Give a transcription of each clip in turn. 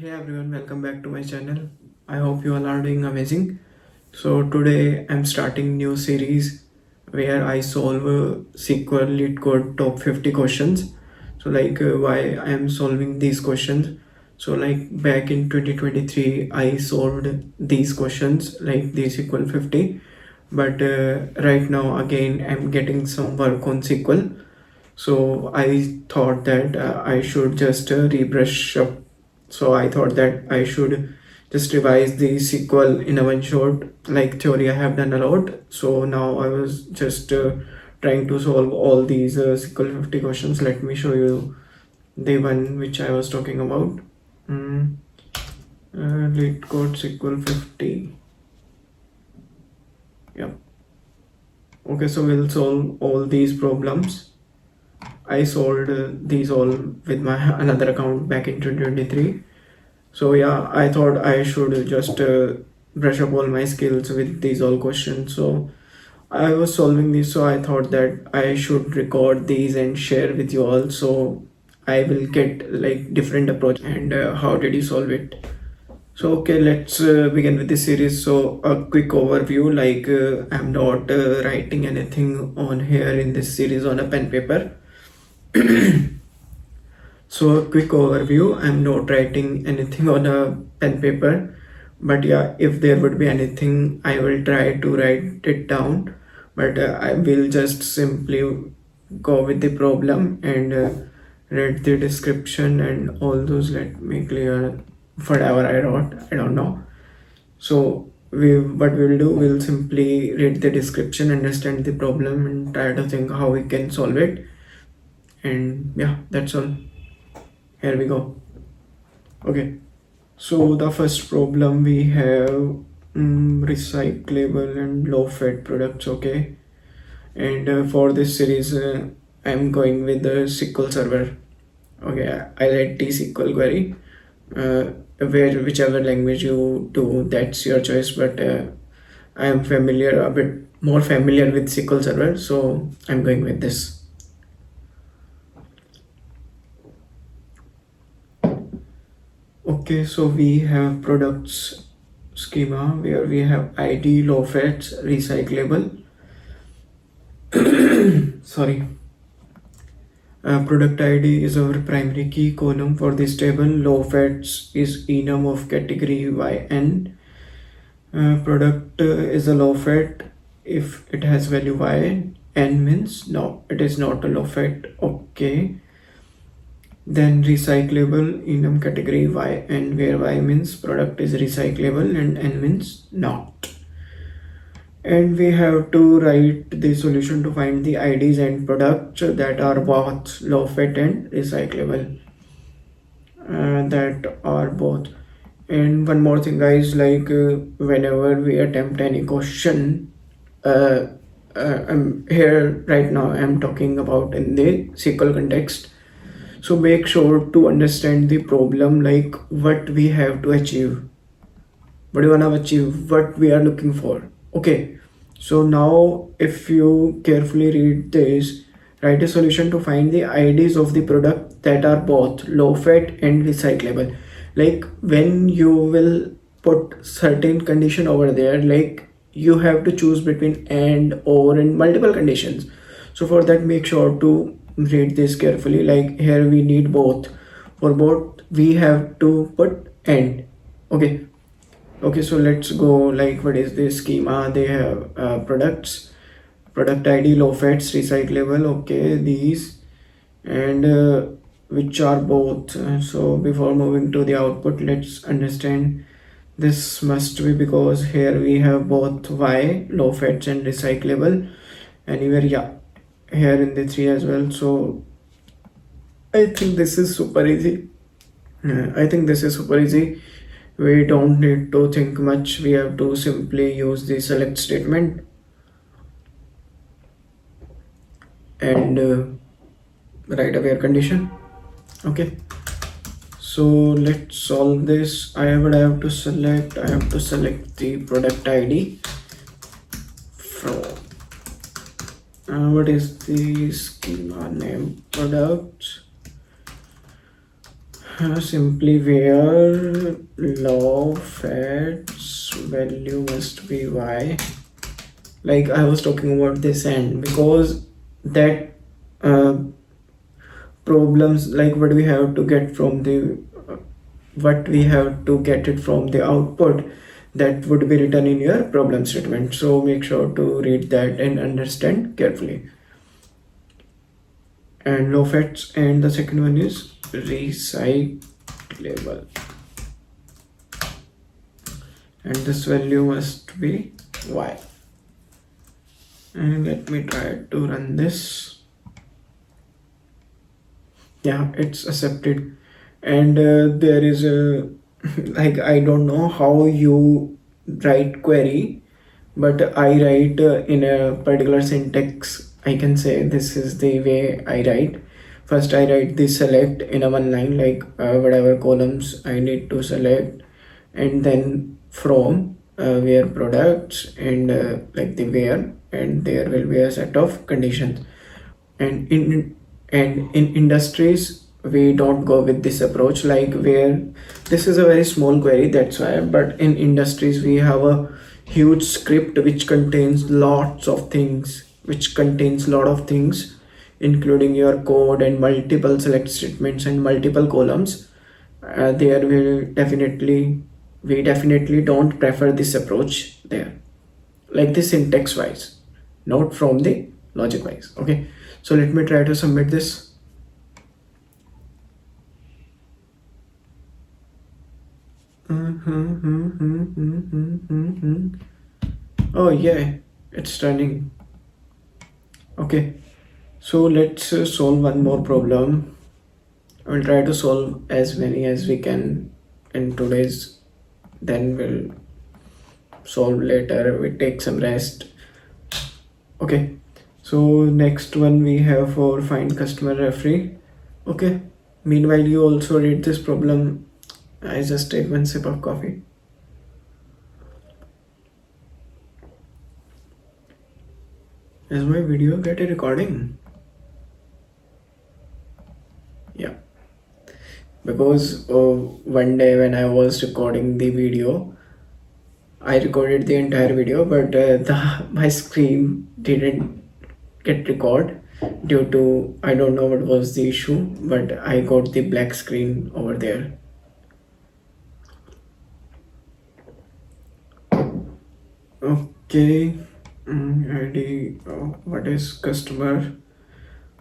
Hey everyone, welcome back to my channel. I hope you all are doing amazing. So today I'm starting new series where I solve SQL LeetCode top 50 questions. So why I am solving these questions. So like back in 2023 I solved these questions like these SQL 50. But right now again I'm getting some work on SQL. So I thought that I should just rebrush up. So I thought that I should just revise the sequel in a one shot. Like theory I have done a lot, so now I was just trying to solve all these sequel 50 questions. Let me show you the one which I was talking about. mm, LeetCode SQL 50. Yeah. Okay, so we'll solve all these problems. I sold these all with my another account back in 2023. So yeah, I thought I should just brush up all my skills with these all questions. So I was solving these, so I thought that I should record these and share with you all. So I will get like different approach and how did you solve it. So okay, let's begin with this series. So a quick overview, like I'm not writing anything on here in this series on a pen paper. So a quick overview, I'm not writing anything on a pen paper, but yeah, if there would be anything, I will try to write it down, but I will just simply go with the problem and read the description and all those. Let me clear whatever I wrote, I don't know. So what we'll do, we'll simply read the description, understand the problem and try to think how we can solve it. And yeah, that's all. Here we go. Okay, so the first problem we have recyclable and low fat products. Okay, and for this series I'm going with the SQL server. Okay, I write T SQL query, where whichever language you do, that's your choice, but I am familiar, a bit more familiar with SQL server, so I'm going with this. Okay, so we have products schema where we have ID, low fats, recyclable. Sorry. Product ID is our primary key column for this table. Low fats is enum of category YN. Product is a low fat if it has value Y. N means no, it is not a low fat. Okay. Then recyclable enum category YN, where Y means product is recyclable and N means not. And we have to write the solution to find the IDs and products that are both low fat and recyclable. That are both. And one more thing, guys, like whenever we attempt any question, I'm here right now, I'm talking about in the SQL context. So make sure to understand the problem, like what we have to achieve, what we want to achieve, what we are looking for. Okay, so now if you carefully read this, write a solution to find the IDs of the product that are both low fat and recyclable. Like when you will put certain condition over there, like you have to choose between and, or, and multiple conditions. So for that, make sure to read this carefully. Like here we need both. For both we have to put and. Okay, okay, so let's go. Like what is the schema? They have products, product ID, low fats, recyclable. Okay, these and which are both. So before moving to the output, let's understand this must be, because here we have both Y, low fats and recyclable. Anywhere, yeah, here in the 3 as well. So I think this is super easy. I think this is super easy. We don't need to think much. We have to simply use the select statement and write a where condition. Okay, so let's solve this. I have to select the product ID from what is the schema name, product Simply where log fetch value must be y. Like I was talking about this end, because that problems, like what we have to get from the what we have to get it from the output, that would be written in your problem statement. So make sure to read that and understand carefully. And low fats, and the second one is recyclable, and this value must be y. And let me try to run this. Yeah, it's accepted. And there is a like I don't know how you write query, but I write in a particular syntax. I can say this is the way I write. First I write the select in a one line, like whatever columns I need to select, and then from where products, and like the where, and there will be a set of conditions. And in industries we don't go with this approach, like where this is a very small query, that's why. But in industries we have a huge script which contains lots of things, including your code and multiple select statements and multiple columns. There will definitely we definitely don't prefer this approach there, like the syntax wise, not from the logic wise. Okay, so let me try to submit this. Oh yeah, it's running. Okay, so let's solve one more problem. I will try to solve as many as we can in today's, then we'll solve later, we take some rest. Okay, so next one we have for find customer referee. Okay, meanwhile you also read this problem. I just take one sip of coffee. Is my video get a recording? Yeah, because one day when I was recording the video, I recorded the entire video, but my screen didn't get record due to, I don't know what was the issue, but I got the black screen over there. Okay, ID. What is customer?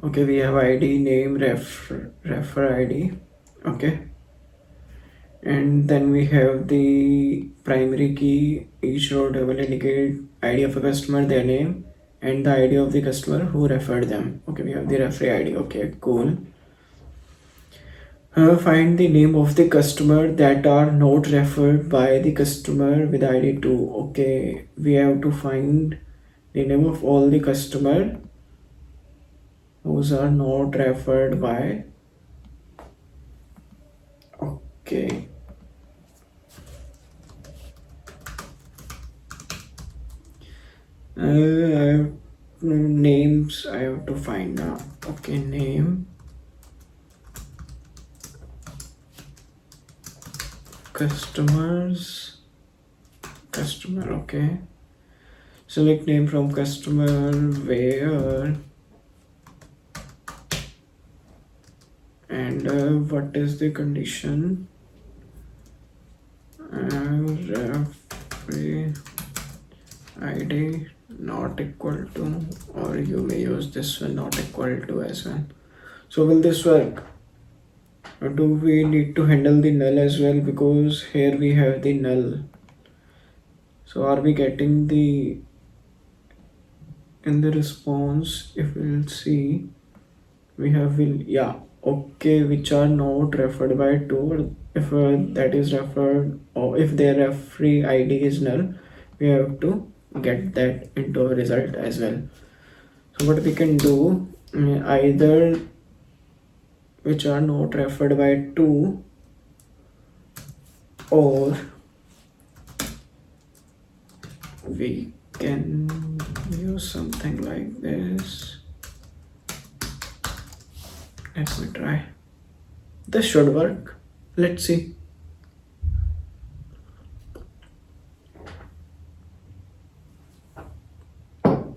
Okay, we have ID, name, refer ID. Okay, and then we have the primary key. Each row will indicate ID of a customer, their name, and the ID of the customer who referred them. Okay, we have the referee ID. Okay, cool. Find the name of the customer that are not referred by the customer with ID 2. Okay, we have to find the name of all the customer whose are not referred by. Okay, I have names I have to find now. Okay, name, customers, customer. Okay, select name from customer, where, and what is the condition? Referee ID not equal to, or you may use this one, not equal to as well. So will this work? Or do we need to handle the null as well, because here we have the null? So are we getting the, in the response, if we'll see, we have will, yeah, okay, which are not referred by 2, or if that is referred, or if their referee ID is null, we have to get that into a result as well. So what we can do, either which are not referred by 2, or we can use something like this. Let me try. This should work. Let's see.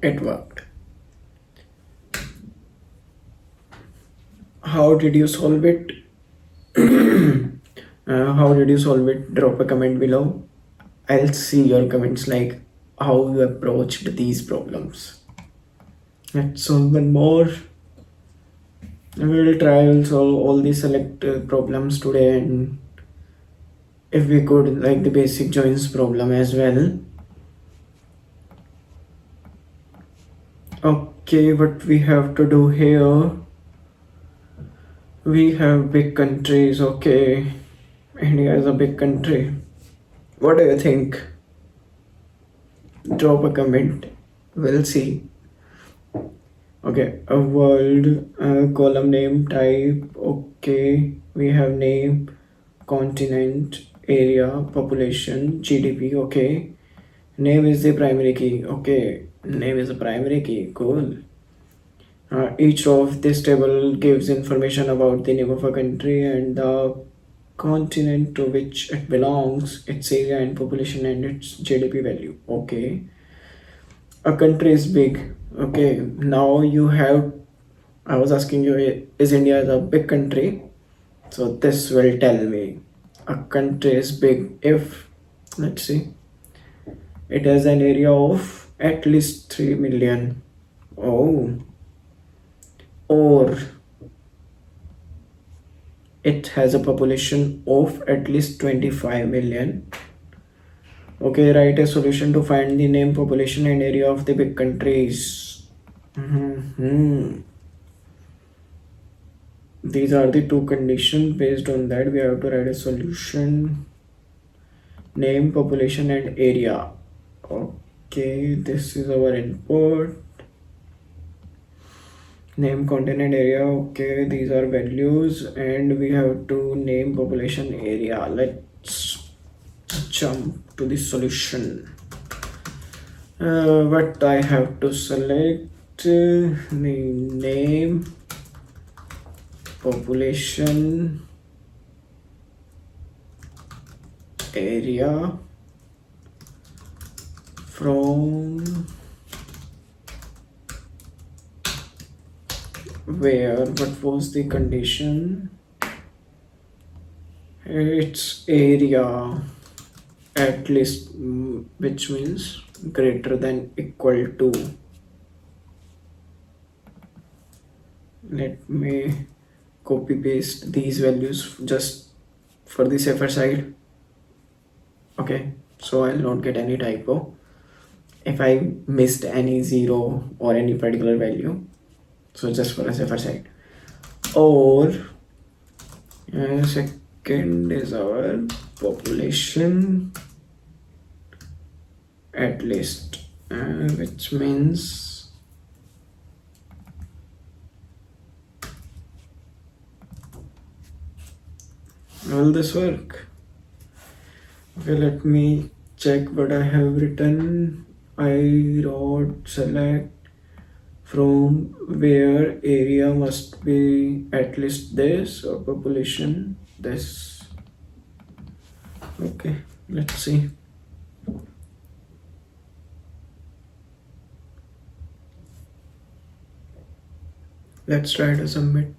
It worked. How did you solve it? How did you solve it? Drop a comment below. I'll see your comments like how you approached these problems. Let's solve one more. We'll try also all the select problems today, and if we could, like the basic joins problem as well. Okay, what we have to do here, we have big countries. Okay, India is a big country. What do you think? Drop a comment. We'll see. Okay, a world, column name type. Okay, we have name, continent, area, population, GDP. Okay, name is the primary key. Okay, name is the primary key. Cool. Each of this table gives information about the name of a country and the continent to which it belongs, its area and population, and its GDP value. Okay, a country is big. Okay, now you have, I was asking you, is India a big country? So this will tell me a country is big if, let's see, it has an area of at least 3 million. Oh, or it has a population of at least 25 million. Okay, write a solution to find the name, population, and area of the big countries. These are the two conditions. Based on that, we have to write a solution. Name, population, and area. Okay, this is our input. Name, content, and area. Okay, these are values, and we have to name, population, area. Let's jump to the solution. What I have to select, the name, population, area from where, what was the condition? Its area at least, which means greater than equal to. Let me copy paste these values just for the safer side. Okay, so I'll not get any typo if I missed any zero or any particular value. So just for a safer side. Or second is our population at least, which means will this work? Okay, let me check what I have written. I wrote select from where area must be at least this, or population this. Okay, let's see. Let's try to submit.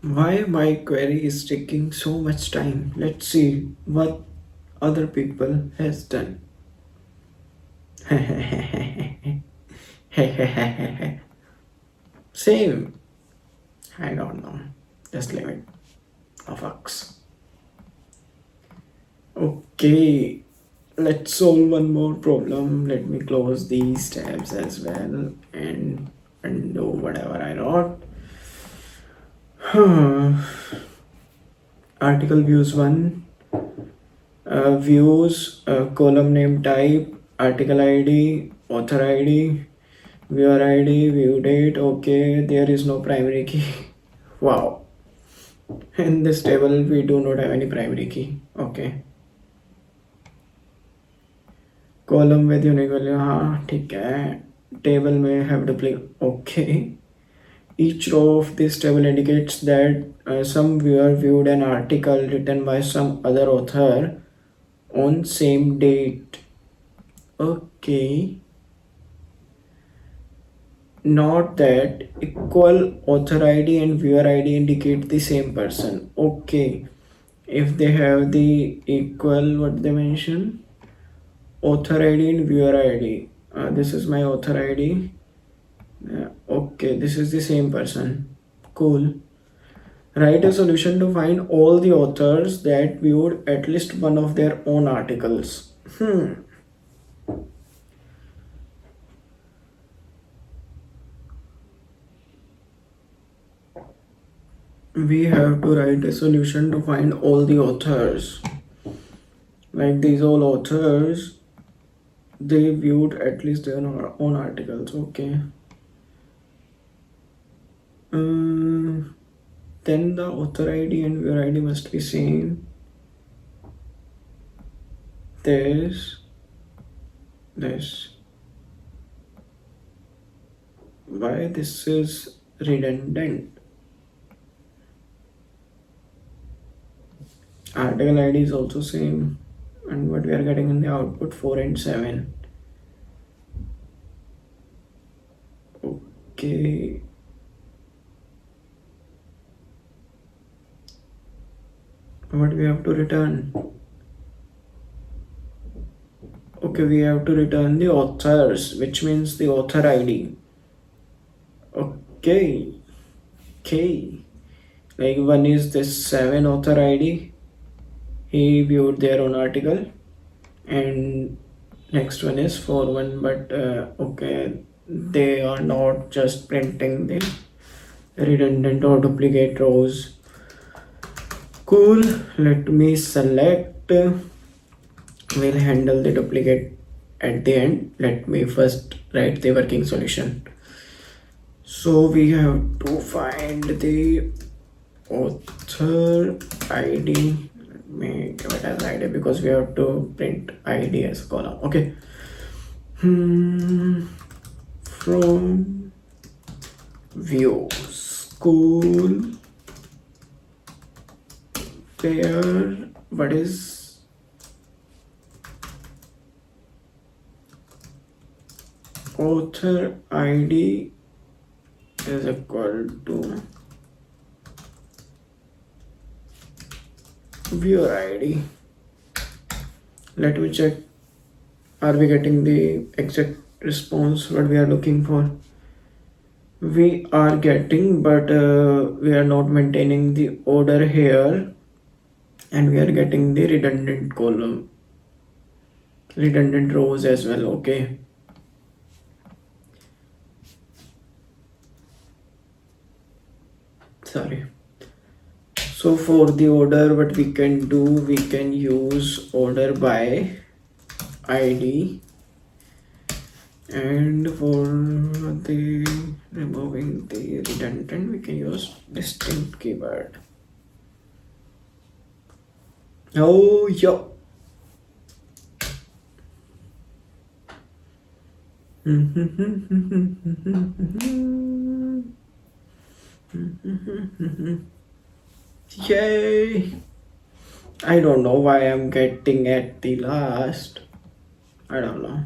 Why my query is taking so much time? Let's see what other people has done. Same. I don't know. Just leave it. Oh fucks. Okay. Let's solve one more problem. Let me close these tabs as well and undo whatever I wrote. Article views 1, views, column name type, article ID, author ID, viewer ID, view date. Okay, there is no primary key. Wow, in this table we do not have any primary key. Okay, column with unique value, हाँ ठीक है. Table में have duplicate, okay. Each row of this table indicates that some viewer viewed an article written by some other author on same date. Okay. Not that equal author ID and viewer ID indicate the same person. Okay. If they have the equal, what they mention? Author ID and viewer ID. This is my author ID. Okay, this is the same person. Cool. Write a solution to find all the authors that viewed at least one of their own articles. We have to write a solution to find all the authors. Like these all authors, they viewed at least their own articles. Okay. Then the author ID and viewer ID must be same. This. Why this is redundant? Article ID is also same, and what we are getting in the output 4 and 7. Okay. What we have to return? Okay, we have to return the authors, which means the author ID. Okay. Like one is this 7 author ID. He viewed their own article, and next one is 4-1, but okay, they are not just printing the redundant or duplicate rows. Cool. Let me select. We'll handle the duplicate at the end. Let me first write the working solution. So we have to find the author ID. Let me give it as ID because we have to print ID as a column. Okay. From views. Cool. Where? What is author ID is equal to viewer ID. Let me check. Are we getting the exact response what we are looking for? We are getting, but we are not maintaining the order here, and we are getting the redundant column, redundant rows as well. Okay. Sorry. So for the order, what we can do, we can use order by ID, and for the removing the redundant, we can use distinct keyword. Oh, yo. Yay! I don't know why I'm getting at the last. I don't know.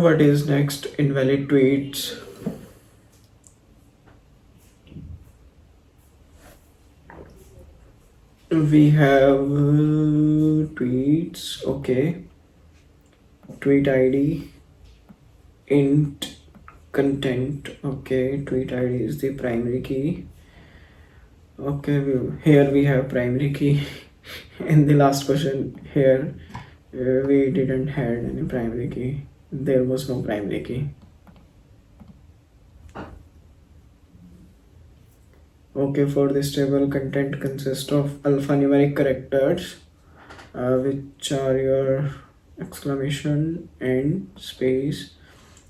What is next? Invalid tweets. We have tweets. Okay. Tweet ID. Int content. Okay. Tweet ID is the primary key. Okay. Here we have primary key. In the last question here, we didn't have any primary key. There was no primary key. Okay, for this table, content consists of alphanumeric characters, which are your exclamation and space,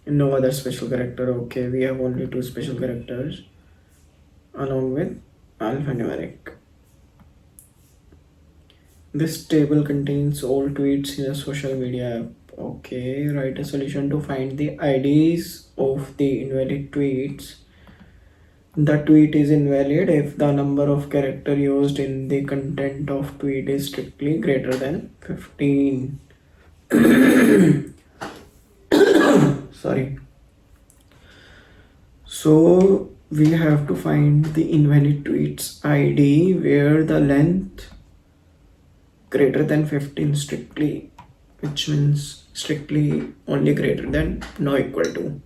and no other special character. Okay, we have only 2 special characters along with alphanumeric. This table contains all tweets in a social media app. Okay, write a solution to find the IDs of the invalid tweets. The tweet is invalid if the number of character used in the content of tweet is strictly greater than 15. Sorry. So we have to find the invalid tweets ID where the length greater than 15 strictly, which means strictly only greater than no equal to.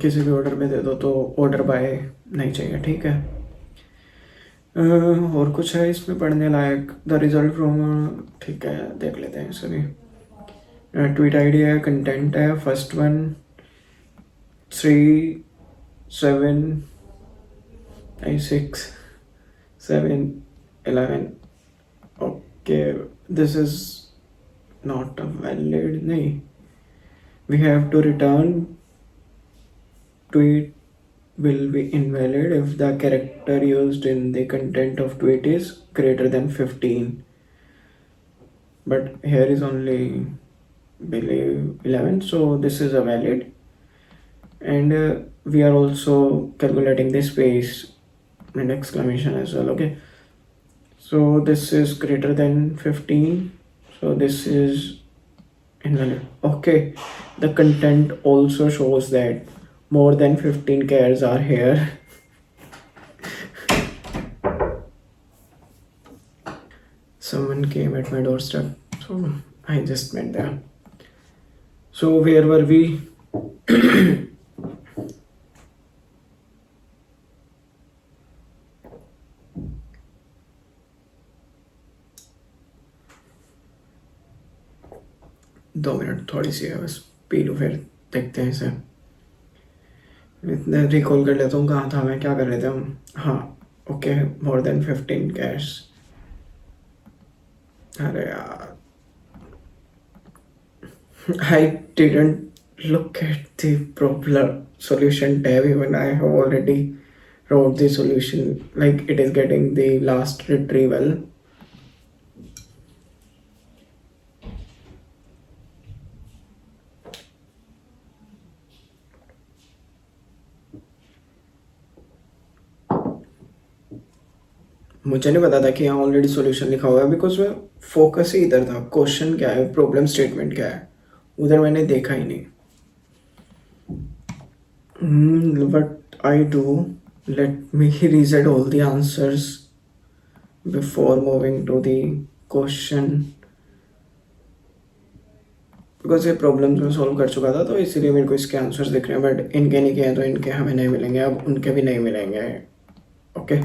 किसी भी order में दे दो तो order by नहीं चाहिए, ठीक है। और कुछ है इसमें पढ़ने लायक? द रिजल्ट फ्रॉम, ठीक है देख लेते हैं सभी। ट्वीट आईडी है, कंटेंट है, first one 3 7 6 7 11। Okay, this is not a valid, नहीं, we have to return tweet will be invalid if the character used in the content of tweet is greater than 15, but here is only believe 11, so this is a valid. And we are also calculating the space and exclamation as well. Okay, so this is greater than 15, so this is invalid. Okay, the content also shows that more than 15 chars are here. Someone came at my doorstep, so I just went there. So where were we? 2 minute थोड़ी सी है बस, P लूँ फिर देखते हैं इसे। इतने recall कर लेता हूँ कहाँ था मैं, क्या कर रहे थे हम। हाँ ओके, मोर देन 15 कैश। अरे यार, I didn't look at the problem solution tab even I have already wrote the solution, like it is getting the last retrieval. मुझे नहीं पता था कि यहाँ ऑलरेडी सॉल्यूशन लिखा हुआ है, बिकॉज मैं फोकस ही इधर था, क्वेश्चन क्या है, प्रॉब्लम स्टेटमेंट क्या है, उधर मैंने देखा ही नहीं। What I do, let me reset all the answers before moving to the question, because ये प्रॉब्लम्स मैं सॉल्व कर चुका था, तो इसीलिए मेरे को इसके आंसर्स दिख रहे हैं, बट इनके नहीं किए तो इनके हमें नहीं मिलेंगे, अब उनके भी नहीं मिलेंगे। ओके,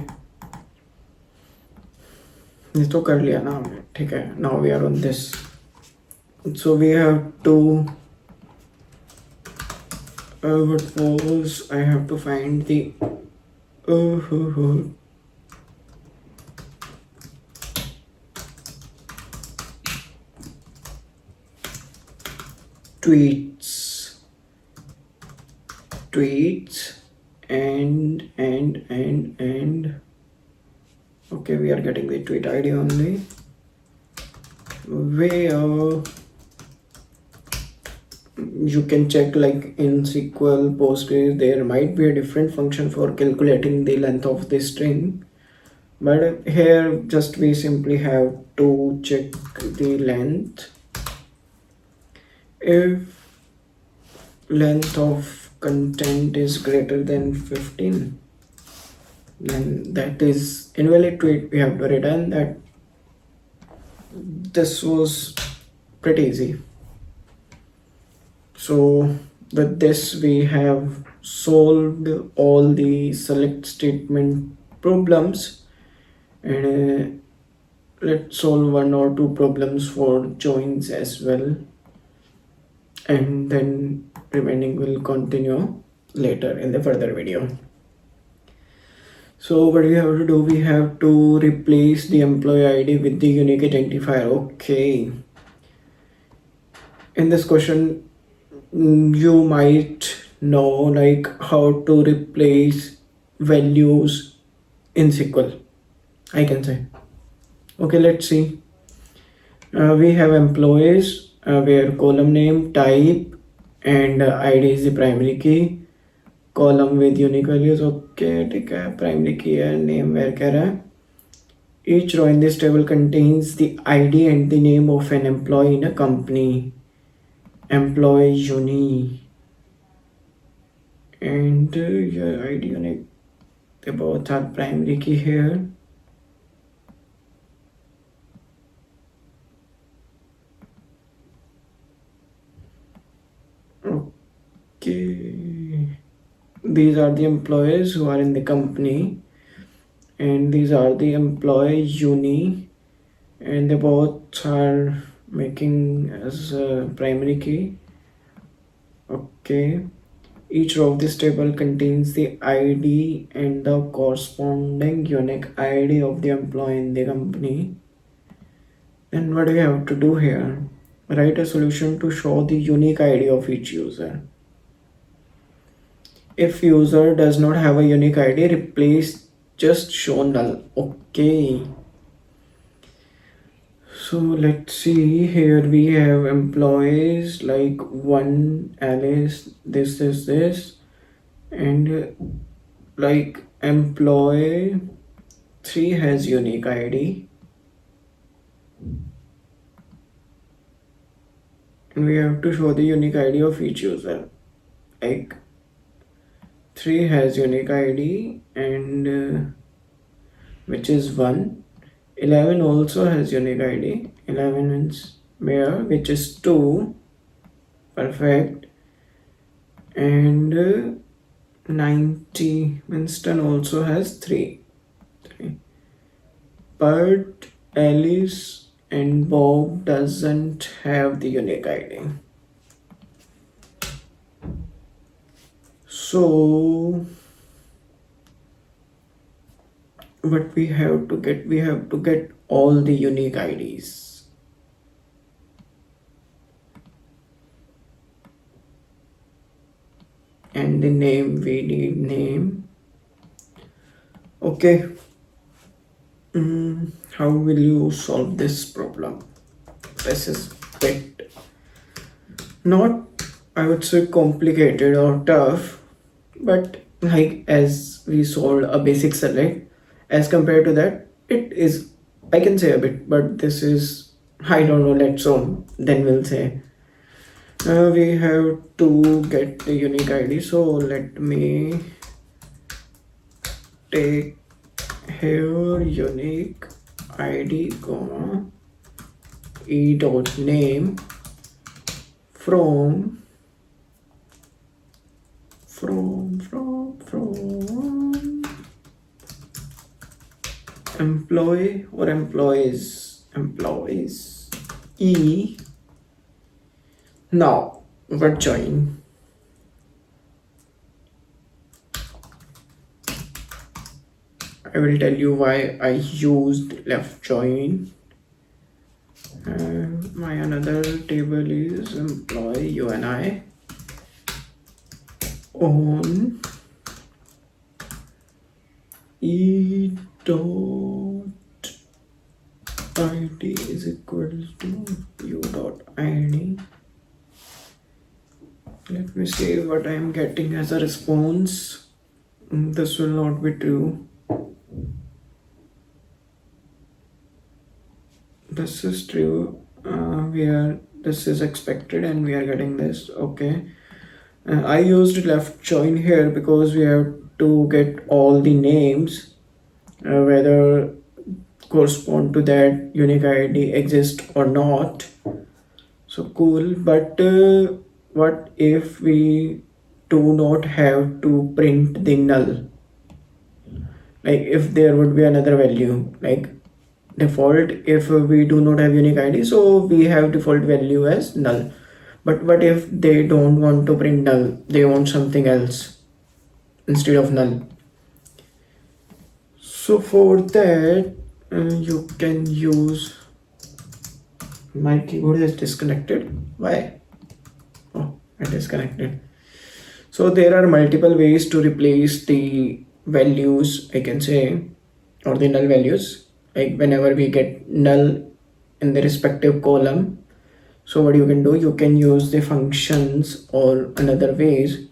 ये तो कर लिया ना हमने, ठीक है। Now we are on this, so we have to what was I have to find the tweets and okay, we are getting the tweet ID only, where you can check, like in SQL Postgres there might be a different function for calculating the length of the string, but here just we simply have to check the length. If length of content is greater than 15, then that is invalid tweet. We have to return that. This was pretty easy. So with this we have solved all the select statement problems, and let's solve 1 or 2 problems for joins as well, and then remaining will continue later in the further video. So what we have to do, we have to replace the employee ID with the unique identifier. Okay, in this question you might know like how to replace values in SQL, I can say. Okay, let's see. We have employees where column name, type, and ID is the primary key. Column with unique values. Okay, ठीक है. Primary key है, name where कह रहा है. Each row in this table contains the ID and the name of an employee in a company. Employee uni and your ID unique. They both are primary key here. Okay. These are the employees who are in the company, and these are the employee uni, and they both are making as a primary key. Okay. Each row of this table contains the ID and the corresponding unique ID of the employee in the company. And what do we have to do here? Write a solution to show the unique ID of each user. If user does not have a unique ID, replace just show null. Okay. So let's see, here we have employees like one Alice, this, and like employee 3 has unique ID, and we have to show the unique ID of each user. Like 3 has unique ID and which is 1. 11 also has unique ID. 11 means where, which is 2. Perfect. And 90 Winston also has 3. But Alice and Bob doesn't have the unique ID. So what we have to get all the unique IDs. And the name, we need name. Okay. How will you solve this problem? This is bit not, I would say, complicated or tough, but like as we solved a basic select, as compared to that, it is, I can say, a bit, but this is, I don't know, let's solve, then we'll say. We have to get the unique ID, so let me take here unique ID comma e dot name from employee or employees e. Now what join? I will tell you why I used left join. My another table is employee UNI on e dot id is equal to u dot id. Let me see what I am getting as a response. This will not be true. This is true. This is expected and we are getting this. Okay. I used left join here because we have to get all the names whether correspond to that unique ID exist or not. So cool. But what if we do not have to print the null? Like if there would be another value, like default, if we do not have unique ID, so we have default value as null. But what if they don't want to print null, they want something else instead of null? So for that you can use, my keyboard is disconnected. Why? Oh, it is connected. So there are multiple ways to replace the values, I can say, or the null values. Like whenever we get null in the respective column, so what you can do, you can use the functions or another ways.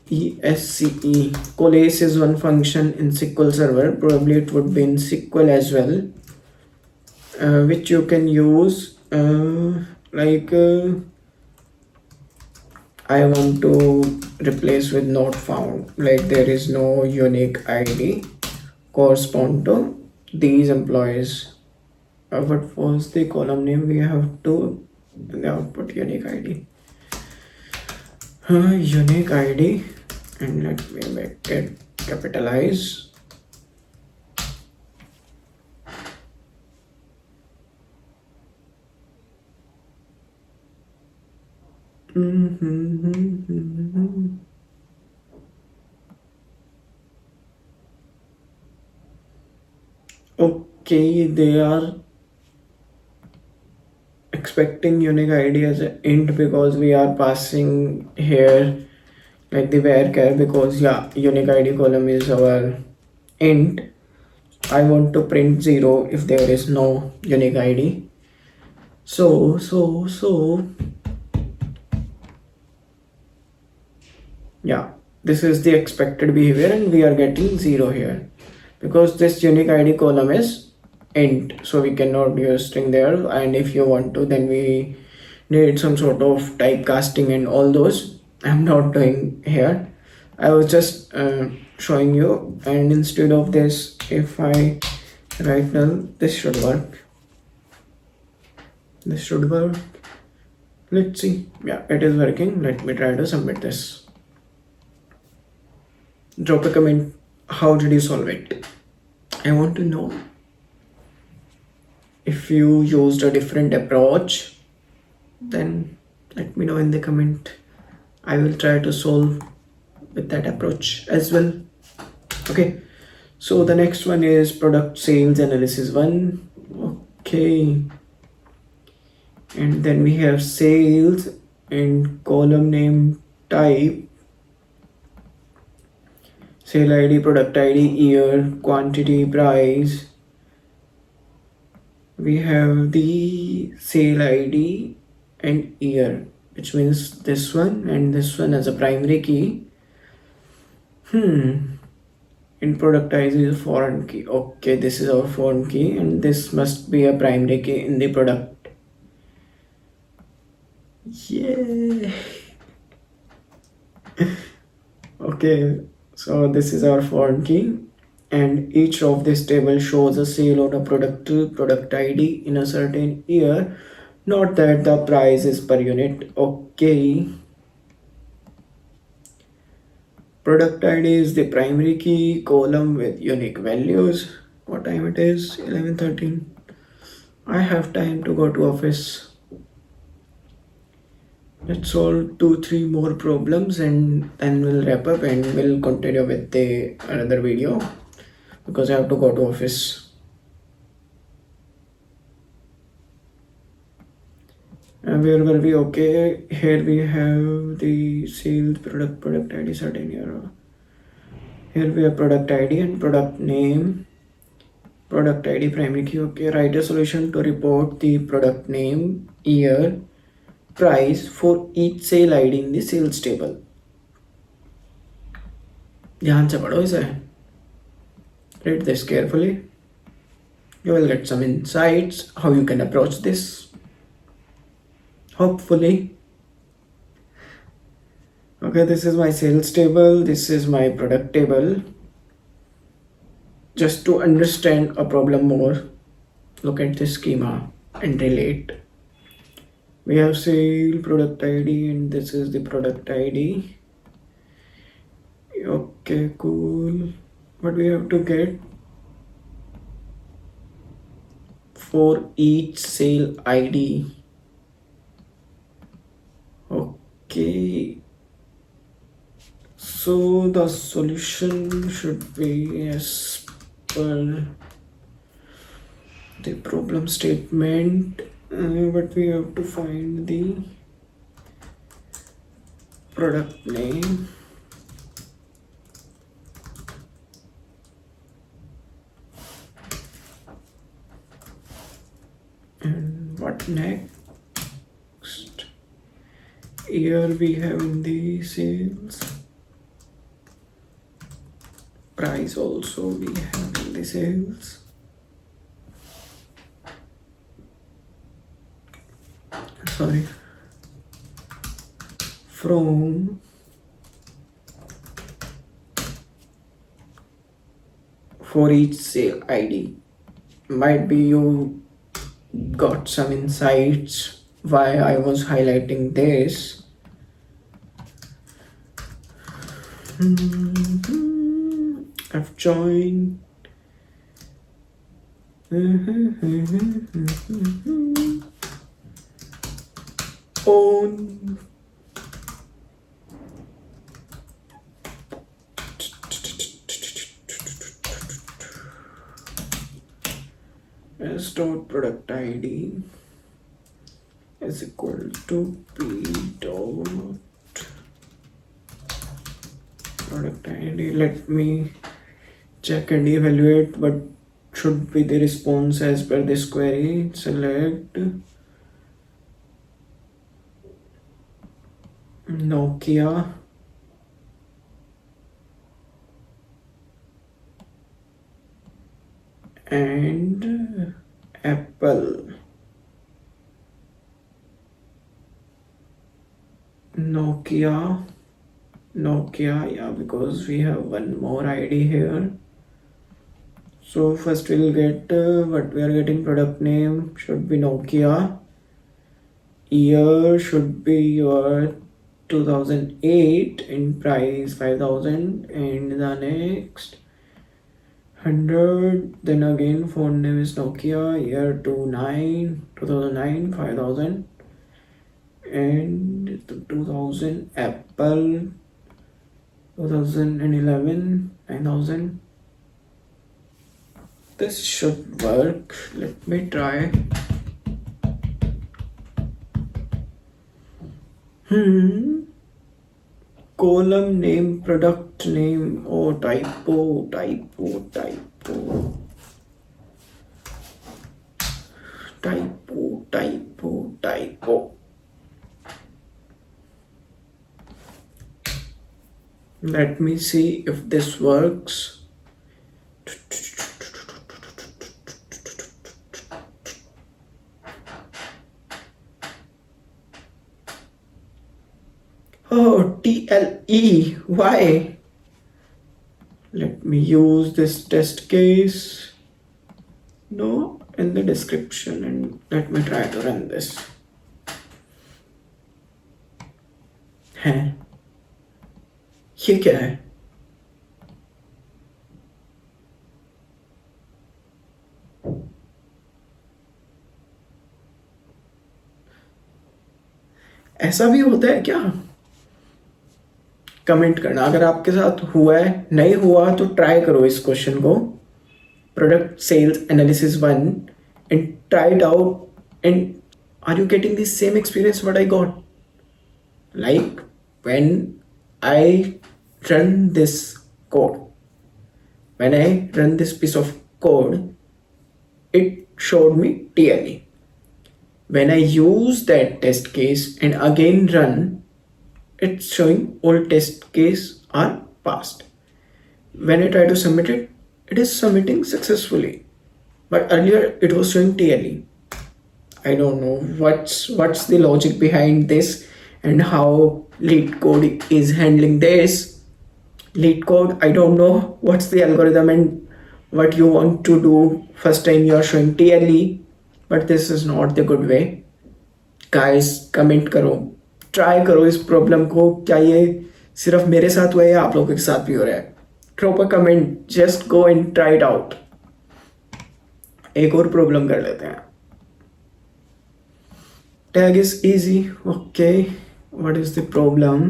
ESCE coalesce is one function in SQL Server. Probably it would be in SQL as well, which you can use I want to replace with not found, like there is no unique ID correspond to these employees. What was the column name? We have to put unique ID. Unique ID, and let me make it capitalize. Okay, they are expecting unique ID as an int because we are passing here like the varchar, because yeah, unique ID column is our int. I want to print 0 if there is no unique ID. So yeah, this is the expected behavior and we are getting 0 here because this unique ID column is int, so we cannot use string there. And if you want to, then we need some sort of typecasting and all those. I'm not doing here. I was just showing you, and instead of this, if I write null, this should work. This should work. Let's see. Yeah, it is working. Let me try to submit this. Drop a comment. How did you solve it? I want to know if you used a different approach. Then let me know in the comment. I will try to solve with that approach as well. Okay, so the next one is product sales analysis 1. Okay, and then we have sales and column name type, sale ID, product ID, year, quantity, price. We have the sale ID and year, which means this one and this one as a primary key. In product ID is a foreign key. Okay, this is our foreign key and this must be a primary key in the product. Yeah. Okay, so this is our foreign key and each of this table shows a sale on a product ID in a certain year, not that the price is per unit. Okay, product ID is the primary key column with unique values. What time it is? 11:13. I have time to go to office. Let's solve 2-3 more problems and then we'll wrap up and we'll continue with the another video because I have to go to office. And where were we? Okay, here we have the sales product ID certain year. Here we have product ID and product name, product ID primary key. Okay, write a solution to report the product name, year, price for each sale ID in the sales table. ध्यान से पढ़ो इसे. Read this carefully. You will get some insights how you can approach this. Hopefully. Okay, this is my sales table. This is my product table. Just to understand a problem more, look at the schema and relate. We have sale product ID and this is the product ID. Okay, cool. What we have to get for each sale ID. Okay, so the solution should be as per the problem statement, but we have to find the product name, and what next? Here we have in the sales, price also we have in the sales. Sorry, from for each sale ID. Might be you got some insights why I was highlighting this. I've joined. On s dot product ID is equal to p dot product ID. Let me check and evaluate what should be the response as per this query. Select Nokia, and Apple. Nokia, yeah, because we have one more ID here. So first we'll get what we are getting. Product name should be Nokia. Year should be your 2008, in price 5,000, and the next 100. Then again phone name is Nokia, year 2009, 5,000, and 2000 Apple, 2011, 9,000. This should work. Let me try. Column name, product name. Oh, typo. Let me see if this works. Oh, TLE. Why? Let me use this test case. No, in the description, and let me try to run this. हैं? ये क्या है? ऐसा भी होता है क्या? Comment करना अगर आपके साथ हुआ है. नहीं हुआ तो ट्राई करो इस क्वेश्चन को, product sales analysis 1, and try it out. And are you getting the same experience what I got? Like when I run this code, when I run this piece of code, it showed me TLE. When I use that test case and again run, it's showing all test case are passed. When I try to submit it, it is submitting successfully. But earlier it was showing TLE. I don't know what's the logic behind this and how LeetCode is handling this. LeetCode, I don't know what's the algorithm and what you want to do. First time you are showing TLE, but this is not the good way. Guys, comment करो, try करो इस problem को. क्या ये सिर्फ मेरे साथ हुआ है या आप लोगों के साथ भी हो रहा है? Drop a comment, just go and try it out. एक और प्रॉब्लम कर लेते हैं. Tag is easy. Okay, what is the problem?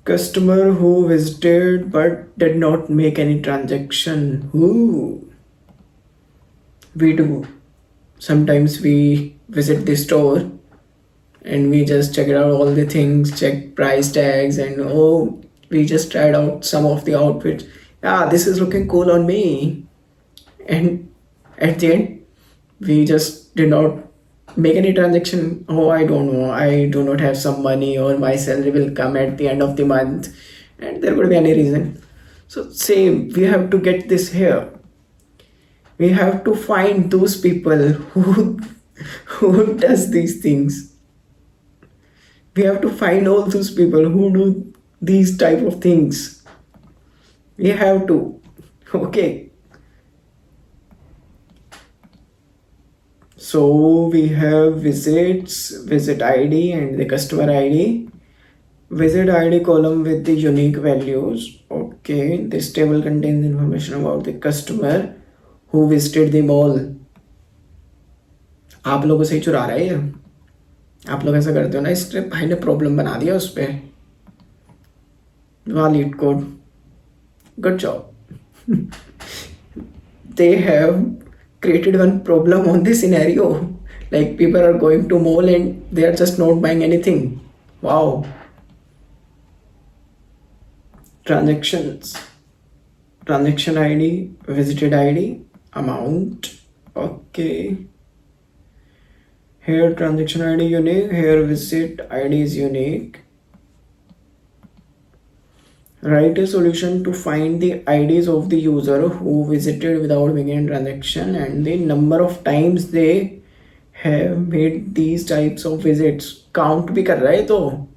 Customer who visited but did not make any transaction. Ooh. We do. Sometimes we visit the store and we just checked out all the things, check price tags, and oh, we just tried out some of the outfits. Yeah, this is looking cool on me. And at the end, we just did not make any transaction. Oh, I don't know, I do not have some money, or my salary will come at the end of the month, and there could be any reason. So same, we have to get this here. We have to find those people who does these things. We have to find all those people who do these type of things. We have to. Okay. So we have visits, visit ID and the customer ID. Visit ID column with the unique values. Okay. This table contains information about the customer who visited the mall. आप लोगों से ही चुरा रहा है ये. आप लोग ऐसा करते हो ना, इसलिए भाई ने प्रॉब्लम बना दिया उस पर. वाह leet code, good job. They have created one problem on this scenario. Like people are going to mall and they are just not buying anything. Wow. Transactions, transaction ID, visited ID, amount. Okay. Here transaction ID unique, here visit ID is unique. Write a solution to find the IDs of the user who visited without making a transaction and the number of times they have made these types of visits. Count भी कर रहा है तो.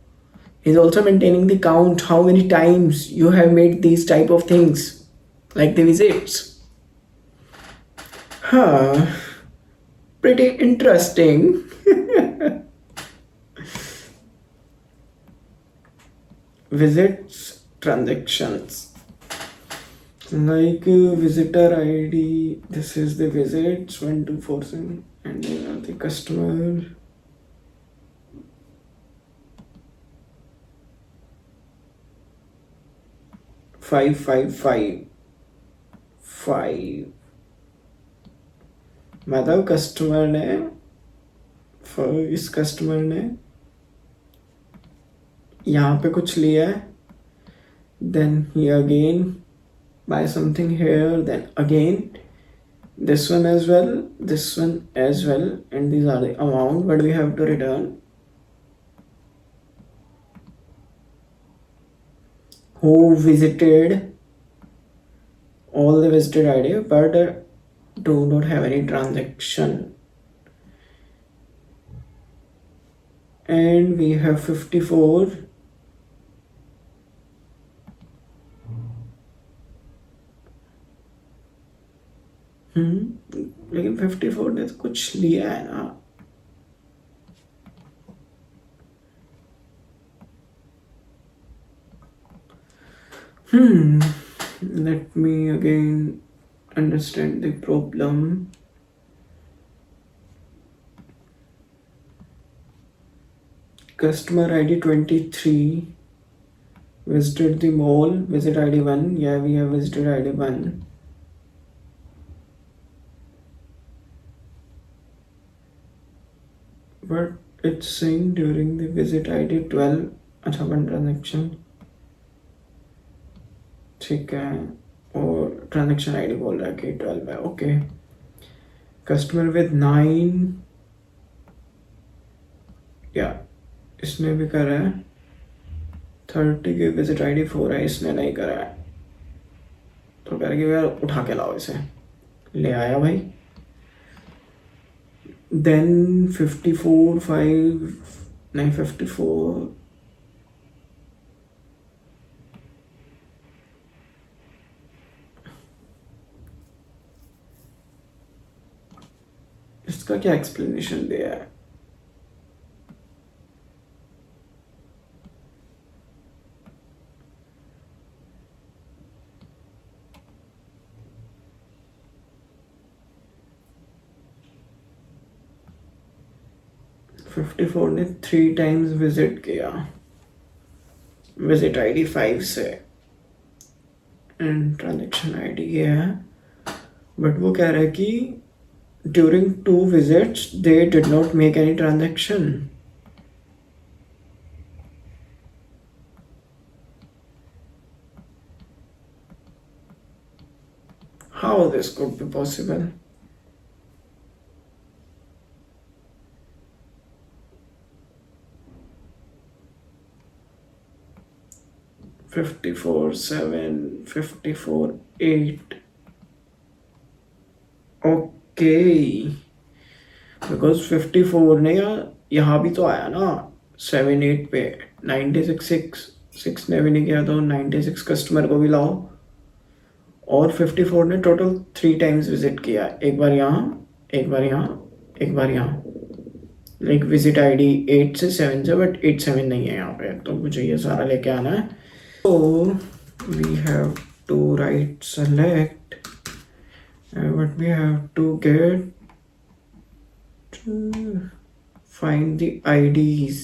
He's also maintaining the count, how many times you have made these type of things, like the visits. Huh. Pretty interesting. Visits, transactions, like visitor ID. This is the visits 1 2 4 7, and these are the customer. five मतलब customer ने, इस customer ने यहाँ पे कुछ लिया है, then he again buy something here, then again this one as well, this one as well, and these are the amount what we have to return. Who visited, all the visited ID, but do not have any transaction. And we have 54. लेकिन 54 ने तो कुछ लिया है ना. Let me again understand the problem. Customer ID 23 visited the mall, visit ID 1. Yeah, we have visited ID 1. But it's saying during the visit ID 12. अच्छा, one transaction. ठीक है, और ट्रांजेक्शन आईडी बोल रहा है कि 12 है. ओके. कस्टमर विद 9, या इसने भी करा है. 30 की विजिट आईडी 4 है, इसने नहीं करा है. तो कह रहे कि यार उठा के लाओ इसे. ले आया भाई. देन 54 5 नहीं 54. इसका क्या एक्सप्लेनेशन दिया है? $54 ने 3 टाइम्स विजिट किया, विजिट आईडी 5 से, एंड ट्रांजेक्शन आईडी ये है. बट वो कह रहा है कि during 2 visits they did not make any transaction. How this could be possible? $54,700, $54,800. Okay. Because 54 ने यहाँ भी तो आया ना 7-8 पे 96 ने भी नहीं किया तो 96 कस्टमर को भी लाओ और 54 ने टोटल 3 टाइम्स विजिट किया, एक बार यहाँ, एक बार यहाँ, एक बार यहाँ। लाइक विजिट आईडी 8 से 7 से, बट 8-7 नहीं है यहाँ पे, तो मुझे ये सारा लेके आना है। तो we have to write select but we have to get find the IDs,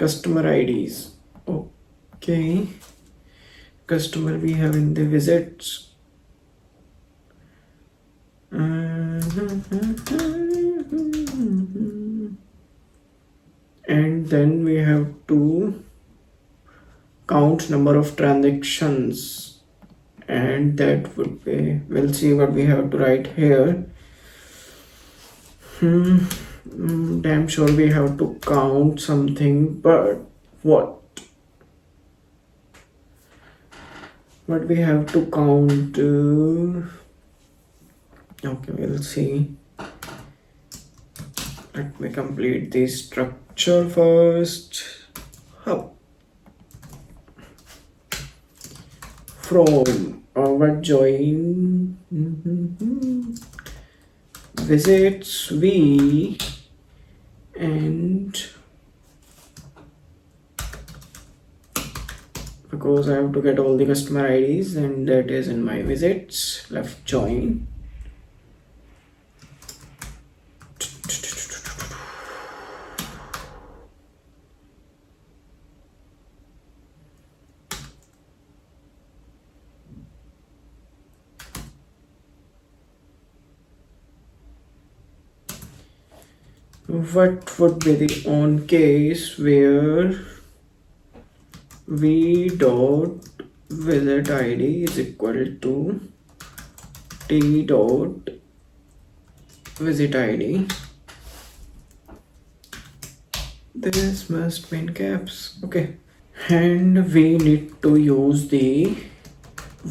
customer IDs. Okay, customer we have in the visits. And then we have to count number of transactions, and that would be, we'll see what we have to write here. Damn sure we have to count something, but what? What we have to count? Okay, we'll see. Let me complete the structure first. From our join visits we, and because I have to get all the customer IDs, and that is in my visits, left join. What would be the on case where v dot visit id is equal to t dot visit id? This must be in caps. Okay, and we need to use the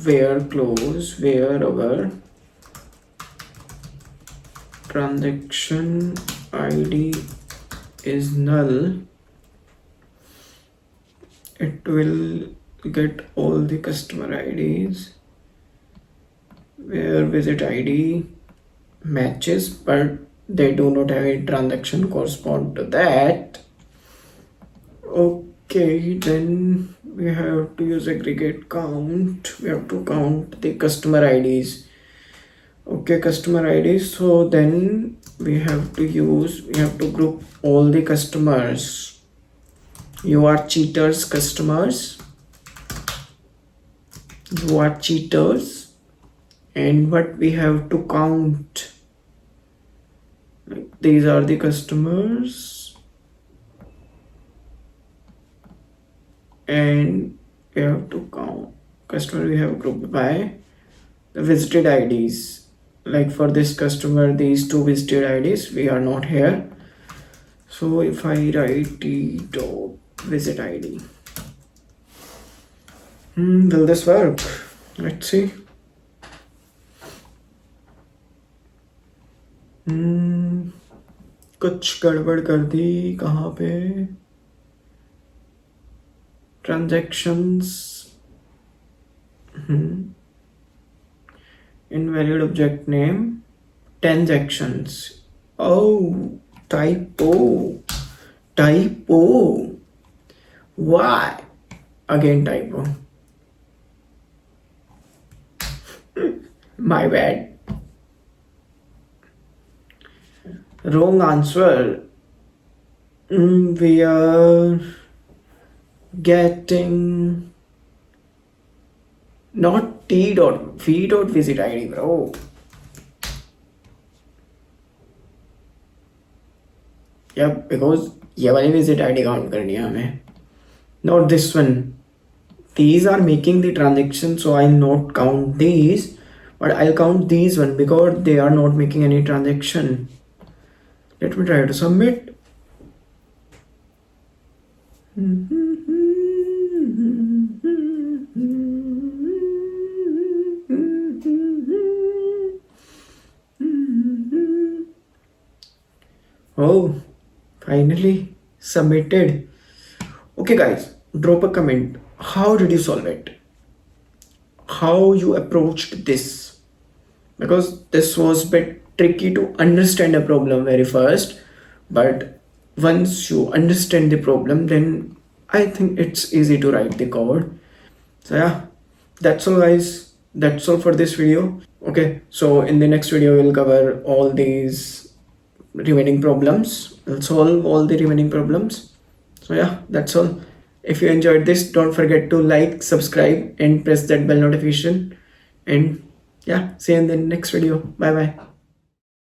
where clause where our transaction ID is null. It will get all the customer IDs where visit ID matches, but they do not have a transaction correspond to that. Okay, then we have to use aggregate count. We have to count the customer IDs. Okay, customer IDs. So then we have to group all the customers. You are cheaters, customers. You are cheaters. And what we have to count? These are the customers. And we have to count. Customer we have grouped by the visited IDs. Like for this customer, these two visited IDs, we are not here. So if I write t dot visit ID, will this work? Let's see. कुछ गड़बड़ कर दी कहाँ पे? Transactions. Invalid object name, transactions. Oh, typo. Why? Again typo. My bad. Wrong answer. We are getting not t dot v dot visit id, bro. Yep, because ये वाली visit id count करनी है हमें, not this one. These are making the transaction, so I'll not count these, but I'll count these one because they are not making any transaction. Let me try to submit. Oh, finally submitted. Okay guys, drop a comment. How did you solve it? How you approached this? Because this was a bit tricky to understand a problem very first, but once you understand the problem, then I think it's easy to write the code. So yeah, that's all guys. That's all for this video. Okay, so in the next video we'll cover all these remaining problems. We'll solve all the remaining problems. So yeah, that's all. If you enjoyed this, don't forget to like, subscribe and press that bell notification. And yeah, see you in the next video. Bye bye.